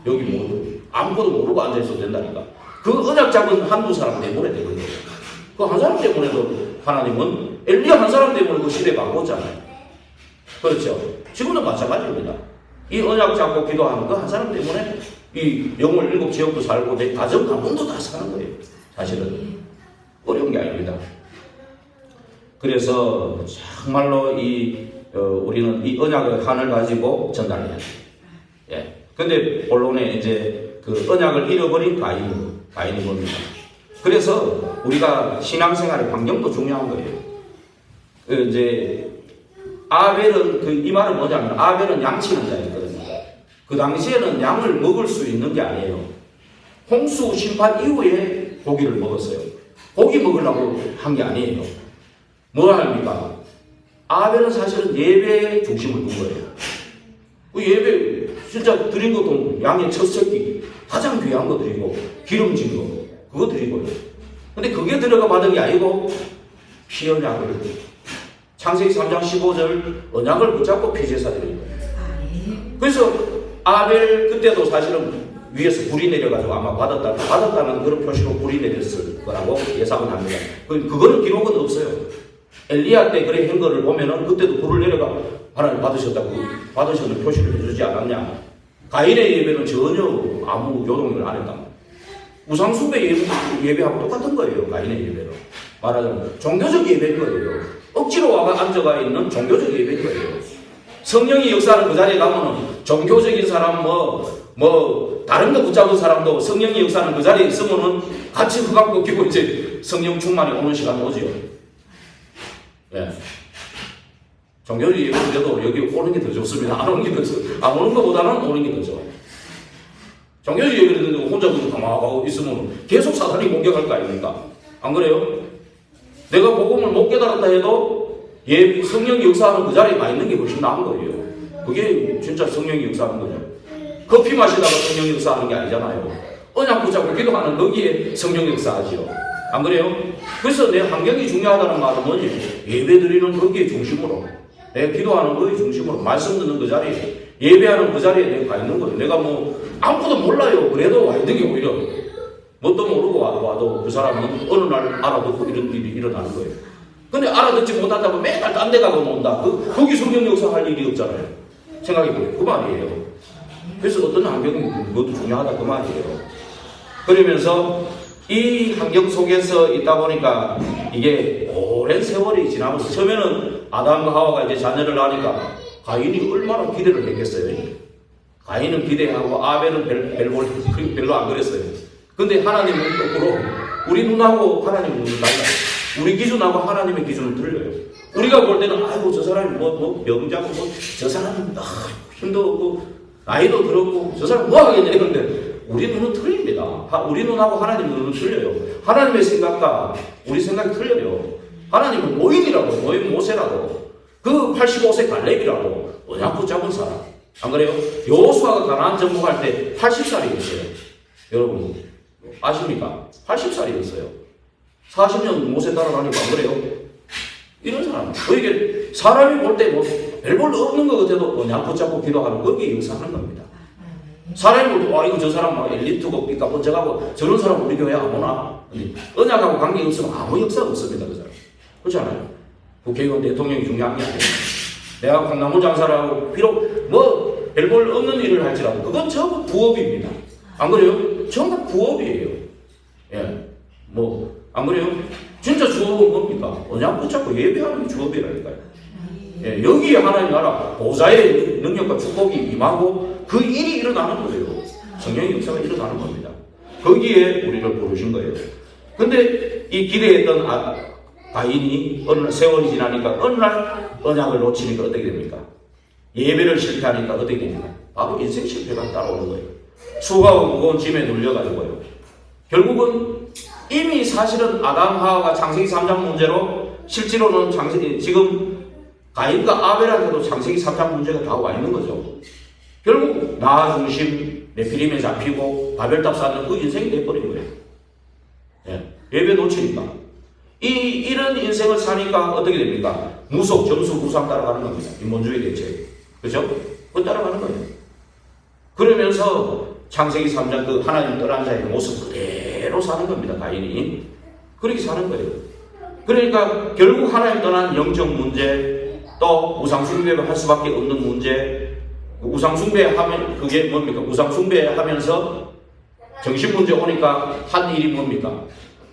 여기 모두 아무것도 모르고 앉아있어도 된다니까. 그 언약 잡은 한두 사람 때문에 되는 거예요. 그 한 사람 때문에도 하나님은 엘리야 한 사람 때문에 그 시대 바꿨잖아요. 그렇죠? 지금도 마찬가지입니다. 이 언약 잡고 기도하는 그 한 사람 때문에 이 영월 7 지역도 살고 내 가정 가문도 다 사는 거예요. 사실은 어려운 게 아닙니다. 그래서 정말로 우리는 이 언약의 한을 가지고 전달해야 돼요. 예. 근데 본론에 이제 그 언약을 잃어버린 가인이 뭡니까? 그래서 우리가 신앙생활의 환경도 중요한 거예요. 이제 아벨은 이 말은 뭐냐면 아벨은 양치는 자였거든요. 그 당시에는 양을 먹을 수 있는 게 아니에요. 홍수 심판 이후에 고기를 먹었어요. 고기 먹으려고 한 게 아니에요. 뭐 합니까? 아벨은 사실은 예배에 중심을 둔 거예요. 그 예배 진짜 드린 것도 양의 첫 새끼 가장 귀한 거 드리고 기름진 거 그거 드리고요. 근데 그게 들어가 받은 게 아니고 피 언약을 창세기 3장 15절 언약을 붙잡고 피제사 드린 거예요. 그래서 아벨 그때도 사실은 위에서 불이 내려가지고 아마 받았다는 그런 표시로 불이 내렸을 거라고 예상은 합니다. 그거는 기록은 없어요. 엘리야 때 그래 한 거를 보면은 그때도 불을 내려가 하나님 받으셨는 표시를 해주지 않았냐. 가인의 예배는 전혀 아무 요동을 안 했다. 우상숭배 예배하고 똑같은 거예요. 가인의 예배는 말하자면 종교적 예배인 거예요. 억지로 와가 앉아가 있는 종교적 예배인 거예요. 성령이 역사하는 그 자리에 가면은 종교적인 사람 다른 거 붙잡은 사람도 성령이 역사하는 그 자리에 있으면은 같이 흑암 꺾이고 이제 성령 충만이 오는 시간 오지요. 예. 종교적 예배인데도 여기 오는 게 더 좋습니다. 안 오는 게 더 좋아요. 안 오는 것보다는 오는 게 더 좋아요. 종교적 예배인데 혼자 가만하고 있으면 계속 사단이 공격할 거 아닙니까? 안 그래요? 내가 복음을 못 깨달았다 해도 성령이 역사하는 그 자리에 가 있는 게 훨씬 나은 거예요. 그게 진짜 성령이 역사하는 거죠. 커피 마시다가 성령이 역사하는 게 아니잖아요. 언약 붙잡고 기도하는 거기에 성령이 역사하지요. 안 그래요? 그래서 내 환경이 중요하다는 말은 뭐지? 예배 드리는 거기에 중심으로, 내가 기도하는 거의 중심으로, 말씀 듣는 그 자리에, 예배하는 그 자리에 내가 가 있는 거예요. 내가 아무것도 몰라요. 그래도 와야 되게 오히려 뭣도 모르고 와도 그 사람은 어느 날 알아듣고 이런 일이 일어나는 거예요. 근데 알아듣지 못한다고 맨날 딴 데 가고 논다. 거기 성경 역사 할 일이 없잖아요. 생각해보세요. 그 말이에요. 그래서 어떤 환경이 그것도 중요하다 그 말이에요. 그러면서 이 환경 속에서 있다 보니까 이게 오랜 세월이 지나면서 처음에는 아담과 하와가 이제 자녀를 낳으니까 가인이 얼마나 기대를 했겠어요. 가인은 기대하고 아벨은 별로 안 그랬어요. 근데 하나님은 거꾸로 우리 눈하고 하나님의 눈은 달라요. 우리 기준하고 하나님의 기준은 틀려요. 우리가 볼 때는 아이고 저 사람이 뭐 병자고 저 사람이 힘도 없고 나이도 들었고 저 사람 뭐 하겠냐 이런데 우리 눈은 틀립니다. 우리 눈하고 하나님 눈은 틀려요. 하나님의 생각과 우리 생각이 틀려요. 하나님은 노인 모세라고 그 85세 갈렙이라고 어냐고 잡은 사람 안 그래요? 여호수아가 가나안 정복할 때 80살이었어요. 여러분 아십니까? 80살이었어요. 40년 모세 따라가니까 안 그래요? 이런 사람. 그에게 사람이 볼 때 뭐 별볼 없는 것 같아도 그냥 붙잡고 기도하는 거기에 역사하는 겁니다. 사람이 볼 때 와 이거 저 사람 막 엘리트고 삐까 번쩍하고 저런 사람 우리 교회 안 오나? 언약하고 관계 없으면 아무 역사 없습니다. 그 사람. 그렇지 않아요? 국회의원 대통령이 중요한 게 아니에요. 내가 콩나물 장사를 하고 비록 뭐 별볼 없는 일을 할지라도 그건 전부 부업입니다. 안 그래요? 전부 부업이에요. 예. 뭐 안 그래요? 진짜 주업은 뭡니까? 언약 붙잡고 예배하는 게 주업이라니까요. 예, 여기에 하나님 나라 보좌의 능력과 축복이 임하고 그 일이 일어나는 거예요. 성령의 역사가 일어나는 겁니다. 거기에 우리를 부르신 거예요. 근데 이 기대했던 가인이 어느 날 세월이 지나니까 어느 날 언약을 놓치니까 어떻게 됩니까? 예배를 실패하니까 어떻게 됩니까? 바로 인생 실패가 따라오는 거예요. 수고하고 무거운 짐에 눌려가지고요. 결국은 이미 사실은 아담 하와가 창세기 3장 문제로 실제로는 지금 가인과 아벨한테도 창세기 3장 문제가 다 와 있는 거죠. 결국 나 중심 네피림에 잡히고 바벨탑 쌓는 그 인생이 돼버린 거예요. 예, 예배 놓치니까 이런 인생을 사니까 어떻게 됩니까? 무속 점수 구상 따라가는 겁니다. 인본주의 대책 그렇죠? 그거 따라가는 거예요. 그러면서 창세기 3장 그 하나님 떠난 자의 모습 그대로 사는 겁니다. 가인이 그렇게 사는 거예요. 그러니까 결국 하나님 떠난 영적 문제 또 우상숭배를 할 수밖에 없는 문제 우상숭배하면 그게 뭡니까? 우상숭배하면서 정신문제 오니까 한 일이 뭡니까?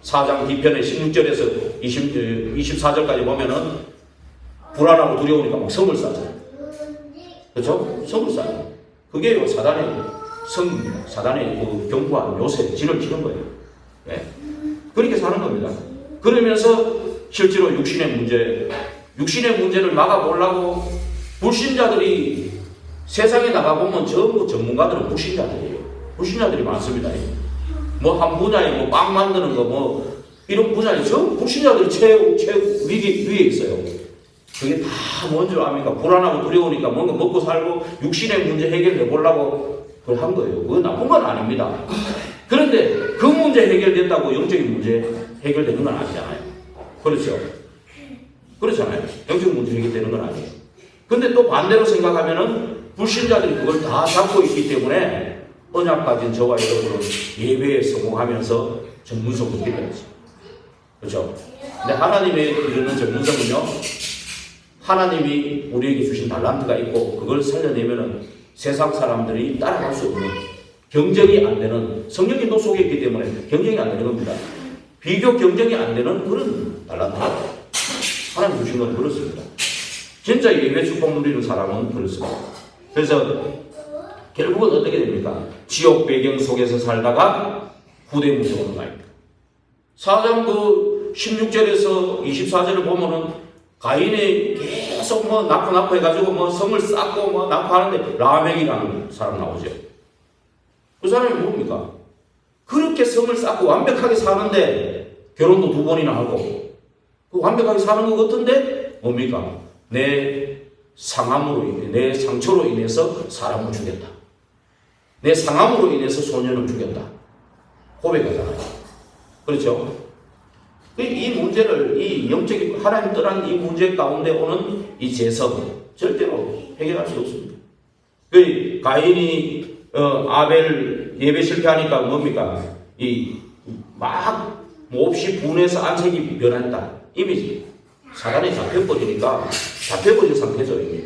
4장 뒤편에 16절에서 24절까지 보면은 불안하고 두려우니까 막 성을 쌓잖아요. 그렇죠? 성을 쌓아요. 그게 사단의 성입니다. 사단의 그 경부한 요새 진을 치는 거예요. 네. 그렇게 사는 겁니다. 그러면서 실제로 육신의 문제를 막아보려고 불신자들이 세상에 나가보면 전부 전문가들은 불신자들이에요. 불신자들이 많습니다. 뭐 한 분야에 뭐 빵 만드는 거 뭐 이런 분야에 전부 불신자들이 최고 위에 있어요. 그게 다 뭔 줄 압니까? 불안하고 두려우니까 뭔가 먹고 살고 육신의 문제 해결해 보려고 그걸 한 거예요. 그건 나쁜 건 아닙니다. 그런데 그 문제 해결된다고 영적인 문제 해결되는 건 아니잖아요. 그렇죠? 그렇잖아요. 영적 문제 해결되는 건 아니에요. 근데 또 반대로 생각하면은 불신자들이 그걸 다 잡고 있기 때문에 언약 가진 저와 여러분은 예배에 성공하면서 전문성을 빌려야지. 그렇죠? 근데 하나님의 이르는 전문성은요, 하나님이 우리에게 주신 달란트가 있고 그걸 살려내면은 세상 사람들이 따라갈 수 없는 경쟁이 안 되는 성령이 너 속에 있기 때문에 경쟁이 안 되는 겁니다. 비교 경쟁이 안 되는 그런 달란트. 하나님 주신 건 그렇습니다. 진짜 예배 축복 누리는 사람은 그렇습니다. 그래서 결국은 어떻게 됩니까? 지옥 배경 속에서 살다가 후대 문제 오는 거 아닙니까? 4장 그 16절에서 24절을 보면은 가인이 계속 뭐 낳고 해가지고 뭐 성을 쌓고 뭐 낳고 하는데 라멕이라는 사람 나오죠. 그 사람이 뭡니까? 그렇게 성을 쌓고 완벽하게 사는데 결혼도 2번이나 하고 그 완벽하게 사는 것 같은데 뭡니까? 내 상처로 인해서 사람을 죽였다. 내 상함으로 인해서 소년을 죽였다. 고백하잖아요. 그렇죠? 이 문제를, 이 영적인 하나님 떠난 이 문제 가운데 오는 이 재성, 절대로 해결할 수 없습니다. 그 가인이 아벨 예배 실패하니까 뭡니까? 막 몹시 분해서 안색이 변했다. 이미 사단에 잡혀버리니까 잡혀버린 상태죠. 이미.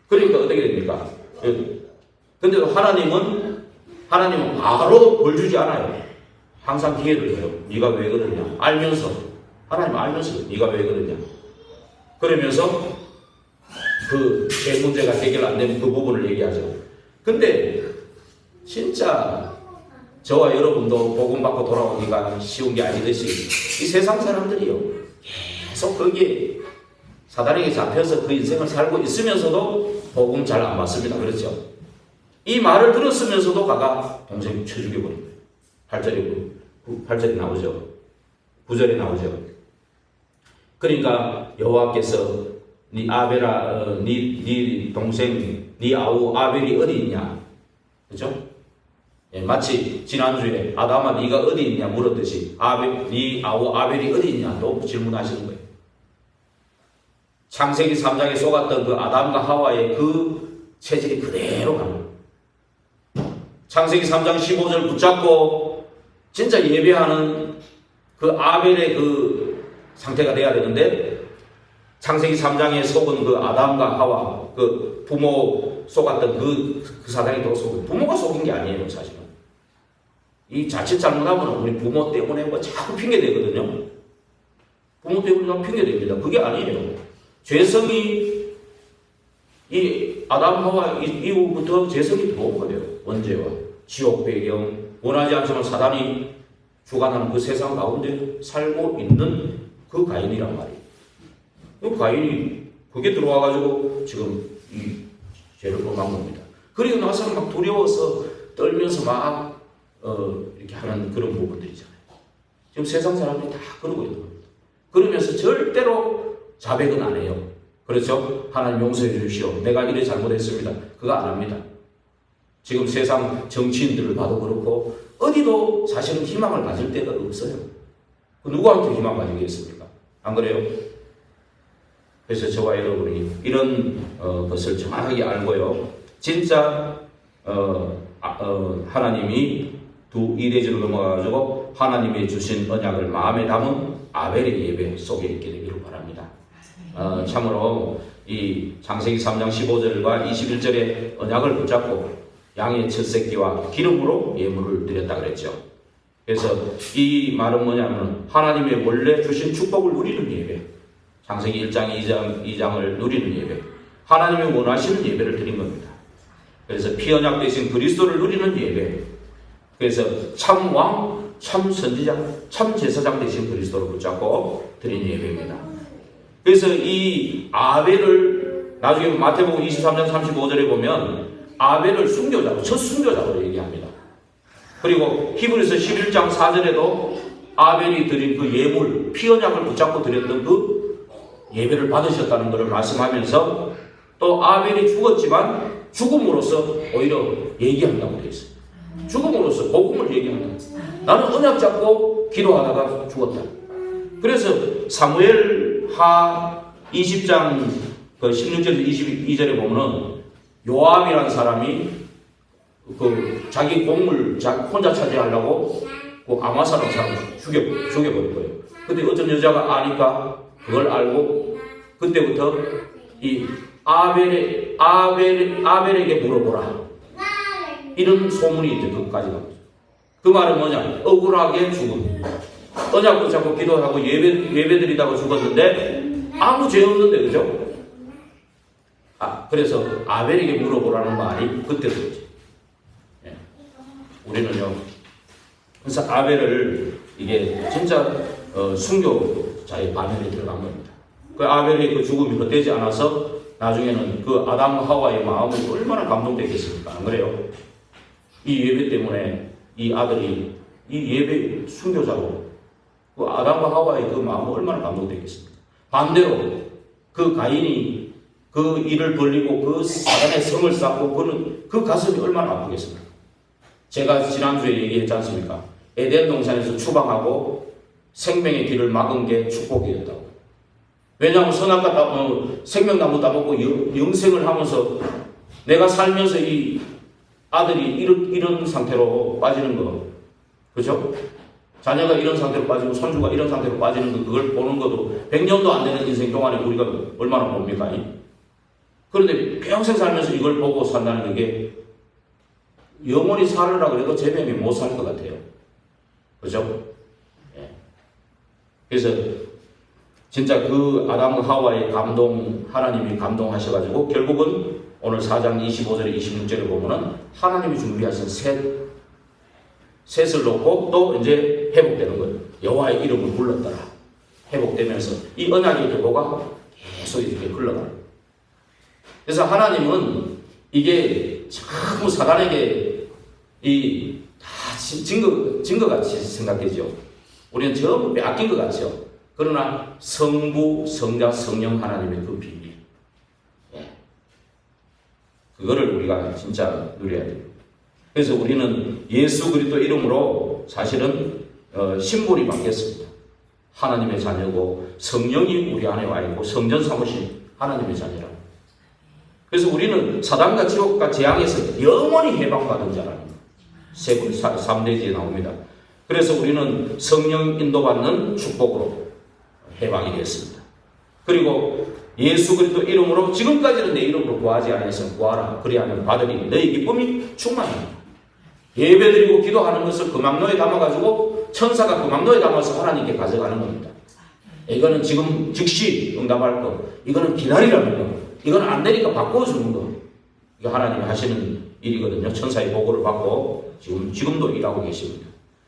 그러니까 어떻게 됩니까? 근데도 하나님은 바로 벌 주지 않아요. 항상 기회를 줘요. 네가 왜 그러냐? 알면서. 하나님 알면서 네가 왜 그러냐? 그러면서 제 문제가 해결 안 되면 그 부분을 얘기하죠. 근데 진짜 저와 여러분도 복음 받고 돌아오기가 쉬운 게 아니듯이 이 세상 사람들이요. 계속 거기에 사단에게 잡혀서 그 인생을 살고 있으면서도 복음 잘 안 받습니다. 그렇죠? 이 말을 들었으면서도 동생이 쳐 죽여버린 거예요. 8절이 나오죠. 9절에 나오죠. 그러니까 여호와께서 네 아벨아, 네 동생, 네 아우 아벨이 어디 있냐? 그렇죠? 예, 마치 지난주에 아담아 네가 어디 있냐 물었듯이 네 아우 아벨이 어디 있냐 또 질문하시는 거예요. 창세기 3장에 속았던 그 아담과 하와의 그 체질이 그대로 가는 거예요. 창세기 3장 15절 붙잡고 진짜 예배하는 그 아벨의 그 상태가 돼야 되는데 창세기 3장에 속은 그 아담과 하와 그 부모 속았던 그 사단이 또 속은 부모가 속인 게 아니에요. 사실은 이 자칫 잘못하면 우리 부모 때문에 뭐 자꾸 핑계대거든요. 부모 때문에 핑계댑니다. 그게 아니에요. 죄성이 이 아담 하와 이후부터 죄성이 들어온 거예요. 언제와 지옥 배경 원하지 않지만 사단이 주관하는 그 세상 가운데 살고 있는 그 가인이란 말이에요. 그 가인이 그게 들어와가지고 지금 이 죄를 범한 겁니다. 그리고 나서 막 두려워서 떨면서 막 이렇게 하는 그런 부분들이잖아요. 지금 세상 사람들이 다 그러고 있는 겁니다. 그러면서 절대로 자백은 안 해요. 그렇죠? 하나님 용서해 주시오. 내가 이래 잘못했습니다. 그거 안 합니다. 지금 세상 정치인들을 봐도 그렇고 어디도 사실은 희망을 가질 데가 없어요. 누구한테 희망 가지겠습니까? 안 그래요? 그래서 저와 여러분이 이런 것을 정확하게 알고요. 진짜 하나님이 두 이대지로 넘어가가지고 하나님이 주신 언약을 마음에 담은 아벨의 예배 속에 있게 되기를 바랍니다. 참으로 이 창세기 3장 15절과 21절의 언약을 붙잡고 양의 첫 새끼와 기름으로 예물을 드렸다 그랬죠. 그래서 이 말은 뭐냐면 하나님의 원래 주신 축복을 누리는 예배, 창세기 1장 2장을 누리는 예배, 하나님이 원하시는 예배를 드린 겁니다. 그래서 피언약 대신 그리스도를 누리는 예배, 그래서 참 왕, 참 선지자, 참 제사장 대신 그리스도를 붙잡고 드린 예배입니다. 그래서 이 아벨을 나중에 마태복음 23장 35절에 보면 아벨을 순교자로, 첫 순교자로 얘기합니다. 그리고 히브리서 11장 4절에도 아벨이 드린 그 예물, 피언약을 붙잡고 드렸던 그 예배를 받으셨다는 것을 말씀하면서 또 아벨이 죽었지만 죽음으로써 오히려 얘기한다고 되어 있어요. 죽음으로써 복음을 얘기한다. 나는 언약 잡고 기도하다가 죽었다. 그래서 사무엘 하 20장 16절에서 22절에 보면은 요압이라는 사람이 자기 공을 혼자 차지하려고 그 아마사라는 사람을 죽여버린 거예요. 근데 어떤 여자가 아니까 그걸 알고 그때부터 이 아벨에게 물어보라. 이런 소문이 이제 그까지 갑니다. 그 말은 뭐냐? 억울하게 죽음. 언약도 잡고 기도하고 예배드리다가 죽었는데 아무 죄 없는데, 그죠? 그래서 아벨에게 물어보라는 말이 그때 들었죠. 예. 우리는요. 그래서 아벨을 이게 진짜 순교자의 반열에 들어간 겁니다. 그 아벨의 그 죽음이 헛되지 않아서 나중에는 그 아담 하와의 마음이 얼마나 감동되겠습니까? 안 그래요? 이 예배 때문에 이 아들이 이 예배 순교자로 그 아담과 하와의 그 마음은 얼마나 감동되겠습니까? 반대로 그 가인이 그 일을 벌리고 그 사단의 성을 쌓고 그 가슴이 얼마나 아프겠습니까? 제가 지난주에 얘기했지 않습니까? 에덴 동산에서 추방하고 생명의 길을 막은 게 축복이었다고. 왜냐하면 선악과 생명나무 따먹고 영생을 하면서 내가 살면서 이 아들이 이런 상태로 빠지는 거, 그죠? 자녀가 이런 상태로 빠지고 손주가 이런 상태로 빠지는 거, 그걸 보는 것도 100년도 안 되는 인생 동안에 우리가 얼마나 봅니까? 그런데 평생 살면서 이걸 보고 산다는 게 영원히 살으라 그래도 제 뱀이 못 살 것 같아요. 그죠? 예. 그래서 진짜 그 아담 하와의 감동, 하나님이 감동하셔가지고 결국은 오늘 4장 25절 26절에 보면은 하나님이 준비하신 셋을 놓고 또 이제 회복되는 거예요. 여호와의 이름을 불렀더라. 회복되면서 이 언약의 교도가 계속 이렇게 흘러가요. 그래서 하나님은 이게 자꾸 사단에게 다 증거같이 생각되죠. 우리는 전부 빼앗긴 것 같죠. 그러나 성부, 성자, 성령 하나님의 그 비밀, 그거를 우리가 진짜 누려야 돼요. 그래서 우리는 예수 그리스도 이름으로 사실은 신분이 바뀌었습니다. 하나님의 자녀고 성령이 우리 안에 와 있고 성전 삼으신 하나님의 자녀라. 그래서 우리는 사단과 지옥과 재앙에서 영원히 해방받은 자랍니다. 3대지에 나옵니다. 그래서 우리는 성령 인도받는 축복으로 해방이 됐습니다. 그리고 예수 그리스도 이름으로 지금까지는 내 이름으로 구하지 아니했으면 구하라. 그리하면 받으리니 너희 기쁨이 충만합니다. 예배드리고 기도하는 것을 금왕로에 담아가지고 천사가 금왕로에 담아서 하나님께 가져가는 겁니다. 이거는 지금 즉시 응답할 거. 이거는 기다리라는 거. 이거는 안 되니까 바꿔주는 거. 이거 하나님이 하시는 일이거든요. 천사의 보고를 받고 지금도 일하고 계십니다.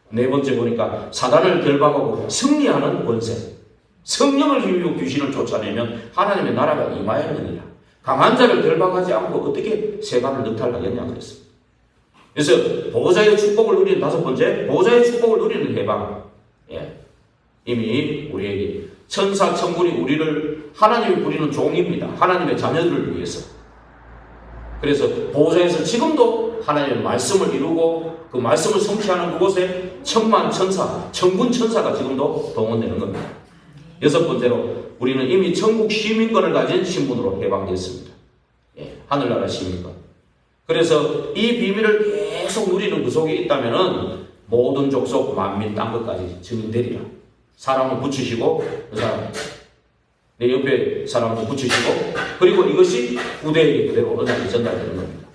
네 번째 보니까 사단을 결박하고 승리하는 권세. 성령을 힘입어 귀신을 쫓아내면 하나님의 나라가 임하였느니라. 강한 자를 결박하지 않고 어떻게 세간을 늑탈하겠냐 그랬습니다. 그래서 보호자의 축복을 누리는 다섯 번째, 보호자의 축복을 누리는 해방. 이미 우리에게 천사 천군이 우리를 하나님이 부리는 종입니다. 하나님의 자녀들을 위해서. 그래서 보호자에서 지금도 하나님의 말씀을 이루고 그 말씀을 성취하는 그곳에 천만 천사, 천군 천사가 지금도 동원되는 겁니다. 여섯 번째로 우리는 이미 천국 시민권을 가진 신분으로 해방됐습니다. 하늘나라 시민권. 그래서 이 비밀을 계속 누리는 그 속에 있다면은 모든 족속 만민 땅끝까지 증인되리라. 사람을 붙이시고 그 사람 내 옆에 사람을 붙이시고 그리고 이것이 후대에게 그대로 언약이 전달되는 겁니다.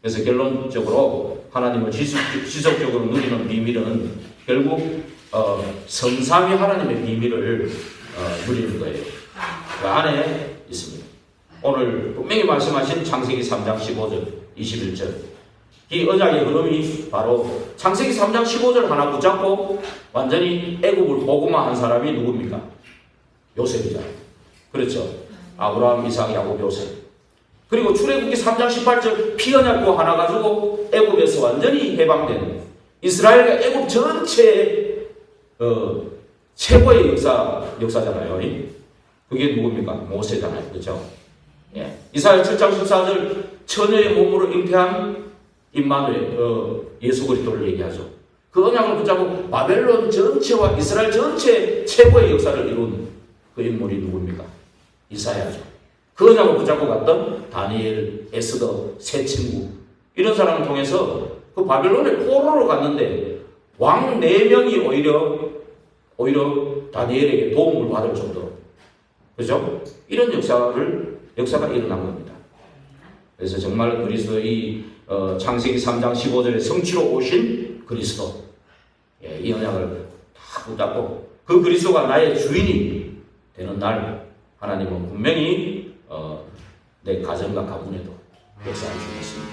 그래서 결론적으로 하나님을 지속적으로 누리는 비밀은 결국 성삼위 하나님의 비밀을 누리는 거예요. 그 안에 있습니다. 오늘 분명히 말씀하신 창세기 3장 15절 21절 이 언약의 흐름이 바로 창세기 3장 15절 하나 붙잡고 완전히 애굽을 복음화한 사람이 누굽니까? 요셉이잖아요. 그렇죠. 아브라함, 이삭, 야곱, 요셉. 그리고 출애굽기 3장 18절 피 언약고 하나 가지고 애굽에서 완전히 해방된 이스라엘과 애굽 전체의 최고의 역사잖아요. 그게 누굽니까? 모세잖아요. 그렇죠? 이사야 7장 14절 처녀의 몸으로 잉태한 임마누엘 예수 그리스도를 얘기하죠. 그 언약을 붙잡고 바벨론 전체와 이스라엘 전체 최고의 역사를 이룬 그 인물이 누굽니까? 이사야죠. 그 언약을 붙잡고 갔던 다니엘, 에스더, 세 친구 이런 사람을 통해서 그 바벨론의 포로로 갔는데 왕 4명이 오히려 다니엘에게 도움을 받을 정도로 그죠? 이런 역사가 일어난 겁니다. 그래서 정말 그리스도의 창세기 3장 15절에 성취로 오신 그리스도 이 언약을 다 붙잡고 그 그리스도가 나의 주인이 되는 날 하나님은 분명히 내 가정과 가문에도 역사를 주겠습니다.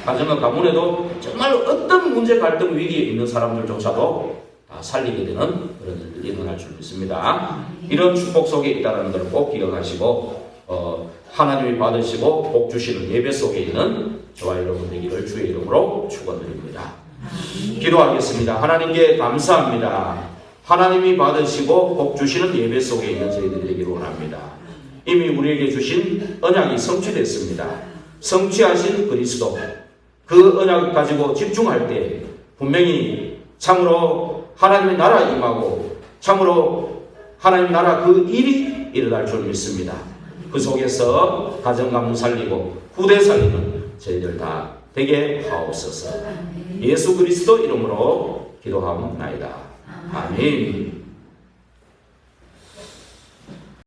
가정과 가문에도 정말 어떤 문제 갈등 위기에 있는 사람들조차도 다 살리게 되는 그런 일이 일어날 줄 믿습니다. 이런 축복 속에 있다는 것을 꼭 기억하시고 하나님이 받으시고 복 주시는 예배 속에 있는 저와 여러분 되기를 주의 이름으로 축원드립니다. 기도하겠습니다. 하나님께 감사합니다. 하나님이 받으시고 복 주시는 예배 속에 있는 저희들이 되기를 원합니다. 이미 우리에게 주신 언약이 성취됐습니다. 성취하신 그리스도 그 언약을 가지고 집중할 때 분명히 참으로 하나님의 나라 임하고 참으로 하나님 나라 그 일이 일어날 줄 믿습니다. 그 속에서 가정 가문 살리고 후대 살리는 저희들 다 되게 하옵소서. 예수 그리스도 이름으로 기도하옵나이다. 아멘.